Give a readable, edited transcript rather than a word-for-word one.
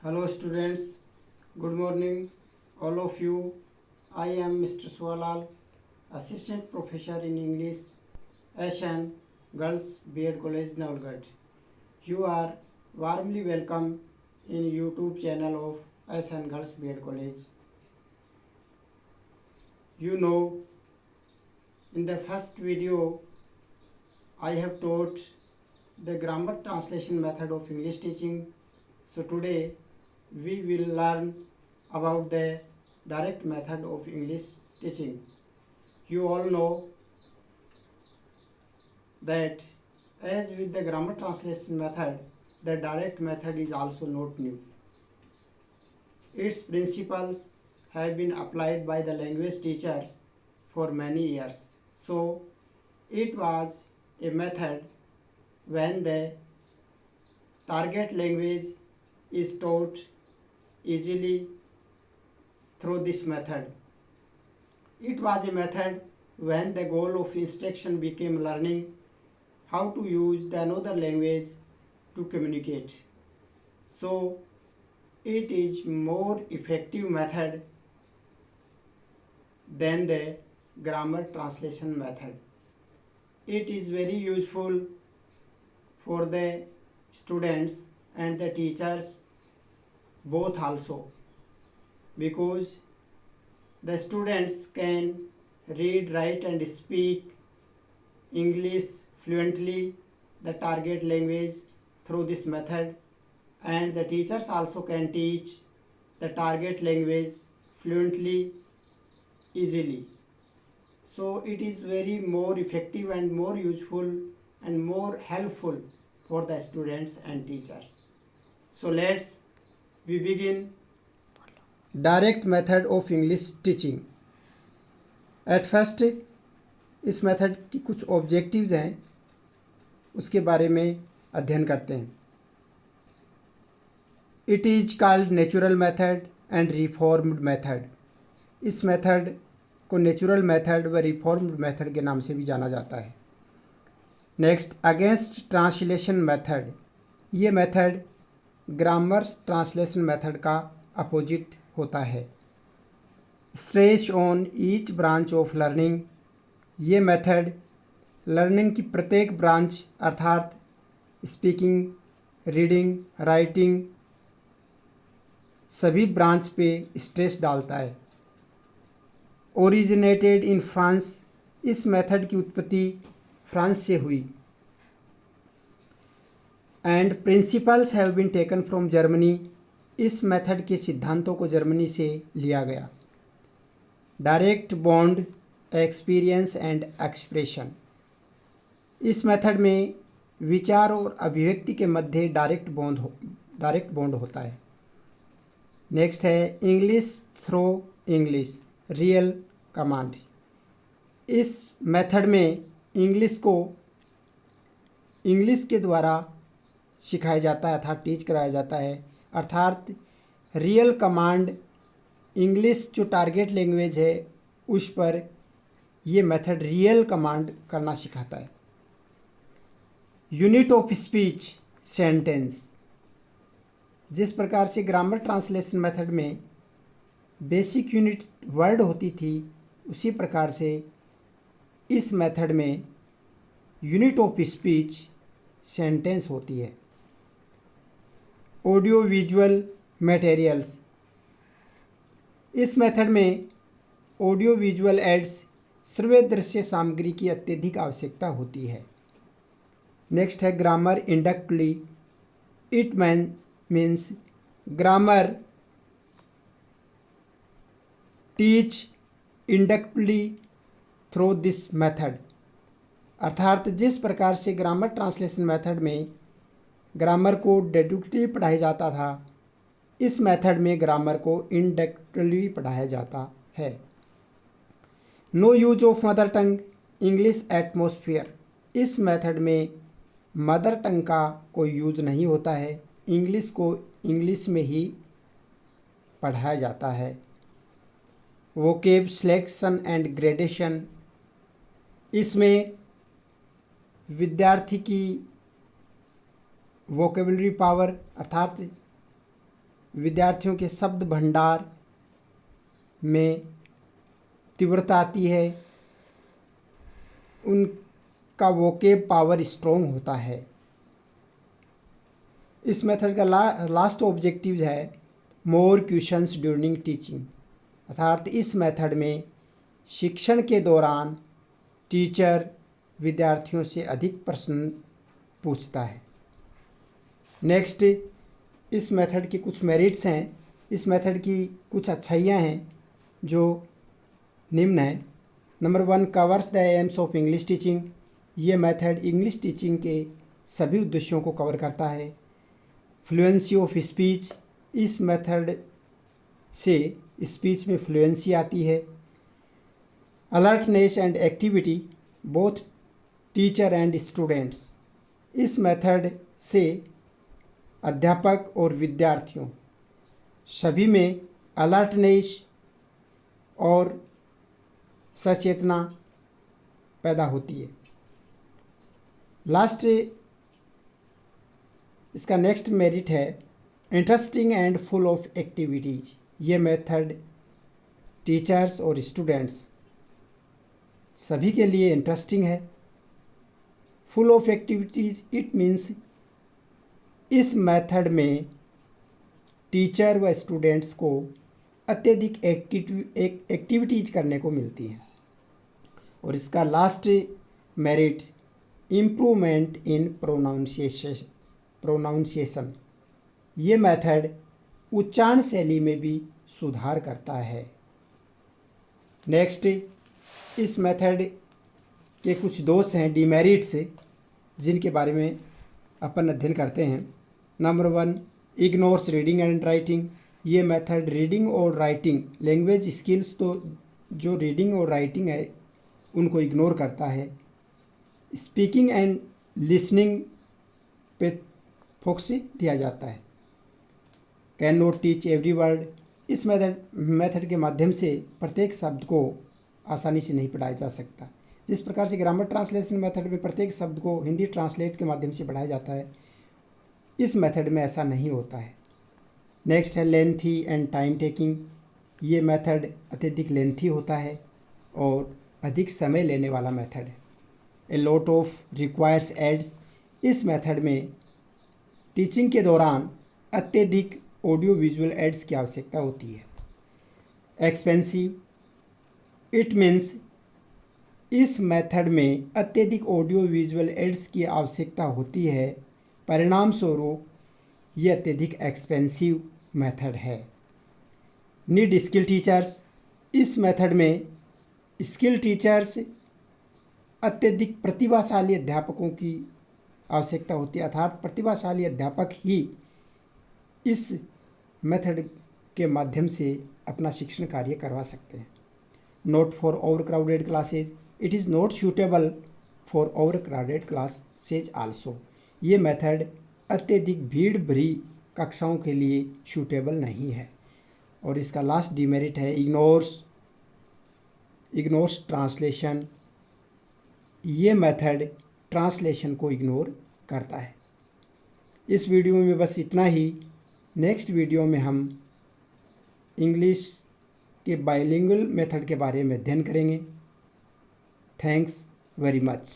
Hello students, good morning all of you. I am Mr. Swalal, Assistant Professor in English, Asian Girls B.Ed College, Navalgarh. You are warmly welcome in YouTube channel of Asian Girls B.Ed College. You know, in the first video, I have taught the grammar translation method of English teaching. So today, we will learn about the direct method of English teaching. You all know that as with the grammar translation method, the direct method is also not new. Its principles have been applied by the language teachers for many years. So it was a method when the target language is taught easily through this method. It was a method when the goal of instruction became learning how to use the another language to communicate. So it is more effective method than the grammar translation method. It is very useful for the students and the teachers both also, because the students can read, write and speak English fluently, the target language, through this method, and the teachers also can teach the target language fluently, easily. So it is very more effective and more useful and more helpful for the students and teachers. So we begin direct method of English teaching. At first, इस method की कुछ objectives हैं, उसके बारे में अध्ययन करते हैं. It is called natural method and reformed method. इस मेथड को नेचुरल मेथड व रिफॉर्म्ड मेथड के नाम से भी जाना जाता है. Next, against translation method. ये मेथड ग्रामर ट्रांसलेशन मेथड का अपोजिट होता है. Stress on each branch of learning. ये मेथड लर्निंग की प्रत्येक ब्रांच अर्थात स्पीकिंग, रीडिंग, राइटिंग सभी ब्रांच पे स्ट्रेस डालता है. Originated in France. इस मेथड की उत्पत्ति फ्रांस से हुई. And principles have been taken from Germany. इस मेथड के सिद्धांतों को जर्मनी से लिया गया. Direct bond, experience and expression. इस मेथड में विचार और अभिव्यक्ति के मध्य डायरेक्ट बॉन्ड होता है. नेक्स्ट है English through English real command. इस मेथड में इंग्लिश को इंग्लिश के द्वारा सिखाया जाता है अर्थात टीच कराया जाता है. अर्थात रियल कमांड इंग्लिश जो टारगेट लैंग्वेज है उस पर ये मेथड रियल कमांड करना सिखाता है. Unit of speech sentence. जिस प्रकार से ग्रामर ट्रांसलेशन मेथड में बेसिक यूनिट वर्ड होती थी, उसी प्रकार से इस मेथड में यूनिट ऑफ स्पीच सेंटेंस होती है. Audio visual materials. इस मेथड में ऑडियो विजुअल एड्स श्रव्य दृश्य सामग्री की अत्यधिक आवश्यकता होती है. नेक्स्ट है grammar inductively. It means grammar teach inductively through this method. अर्थात जिस प्रकार से ग्रामर ट्रांसलेशन मेथड में ग्रामर को डेडक्टिवली पढ़ाया जाता था, इस मेथड में ग्रामर को इंडक्टिवली पढ़ाया जाता है. No use of mother tongue English atmosphere. इस मेथड में मदर टंग का कोई यूज नहीं होता है. इंग्लिश को इंग्लिश में ही पढ़ाया जाता है. Vocab selection and gradation. इसमें विद्यार्थी की वोकेबलरी पावर अर्थात विद्यार्थियों के शब्द भंडार में तीव्रता आती है, उनका वोकेब पावर स्ट्रॉन्ग होता है। इस मेथड का लास्ट ऑब्जेक्टिव है मोर क्वेश्चंस ड्यूरिंग टीचिंग, अर्थात इस मेथड में शिक्षण के दौरान टीचर विद्यार्थियों से अधिक प्रश्न पूछता है। नेक्स्ट, इस मेथड के कुछ मेरिट्स हैं, इस मेथड की कुछ अच्छाइयाँ हैं जो निम्न है। Number 1, covers the AIIMS of English teaching. ये मेथड इंग्लिश टीचिंग के सभी उद्देश्यों को कवर करता है। फ्लुएंसी ऑफ स्पीच, इस मेथड से स्पीच में फ्लुएंसी आती है। Alertness and activity both teacher and students, इस मेथड से अध्यापक और विद्यार्थियों सभी में अलर्टनेस और सचेतना पैदा होती है। लास्ट, इसका नेक्स्ट मेरिट है interesting and full of activities. ये मेथड टीचर्स और स्टूडेंट्स सभी के लिए इंटरेस्टिंग है। Full of activities, it means इस मेथड में टीचर व स्टूडेंट्स को अत्यधिक एक्टिविटीज करने को मिलती हैं। और इसका last merit improvement in pronunciation, ये मेथड उच्चारण शैली में भी सुधार करता है। नेक्स्ट, इस मेथड के कुछ दोष हैं, डिमेरिट्स, जिनके बारे में अपन अध्ययन करते हैं। Number 1, ignores reading and writing. ये मेथड रीडिंग और राइटिंग लैंग्वेज स्किल्स, तो जो रीडिंग और राइटिंग है उनको इग्नोर करता है। स्पीकिंग एंड लिसनिंग पे फोकस दिया जाता है। Can not teach every word, इस मेथड के माध्यम से प्रत्येक शब्द को आसानी से नहीं पढ़ाया जा सकता। जिस प्रकार से ग्रामर ट्रांसलेशन मेथड में प्रत्येक शब्द को हिंदी ट्रांसलेट के माध्यम से पढ़ाया जाता है, इस मेथड में ऐसा नहीं होता है। नेक्स्ट है लेंथी एंड टाइम टेकिंग। ये मेथड अत्यधिक लेंथी होता है और अधिक समय लेने वाला मेथड है। A lot of requires aids, इस मेथड में टीचिंग के दौरान अत्यधिक ऑडियो विजुअल एड्स की आवश्यकता होती है। एक्सपेंसिव, इट मीन्स इस मेथड में अत्यधिक ऑडियो विजुअल एड्स की आवश्यकता होती है, परिणाम स्वरूप ये अत्यधिक एक्सपेंसिव मेथड है। नीड स्किल टीचर्स, इस मेथड में स्किल टीचर्स अत्यधिक प्रतिभाशाली अध्यापकों की आवश्यकता होती है, अर्थात प्रतिभाशाली अध्यापक ही इस मेथड के माध्यम से अपना शिक्षण कार्य करवा सकते हैं। Note for over crowded classes, it is not suitable for over crowded classes also, ये मेथड अत्यधिक भीड़ भरी कक्षाओं के लिए सूटेबल नहीं है। और इसका लास्ट डिमेरिट है इग्नोर्स ट्रांसलेशन, ये मेथड ट्रांसलेशन को इग्नोर करता है। इस वीडियो में बस इतना ही। नेक्स्ट वीडियो में हम इंग्लिश के बाइलिंगुअल मेथड के बारे में अध्ययन करेंगे। Thanks very much.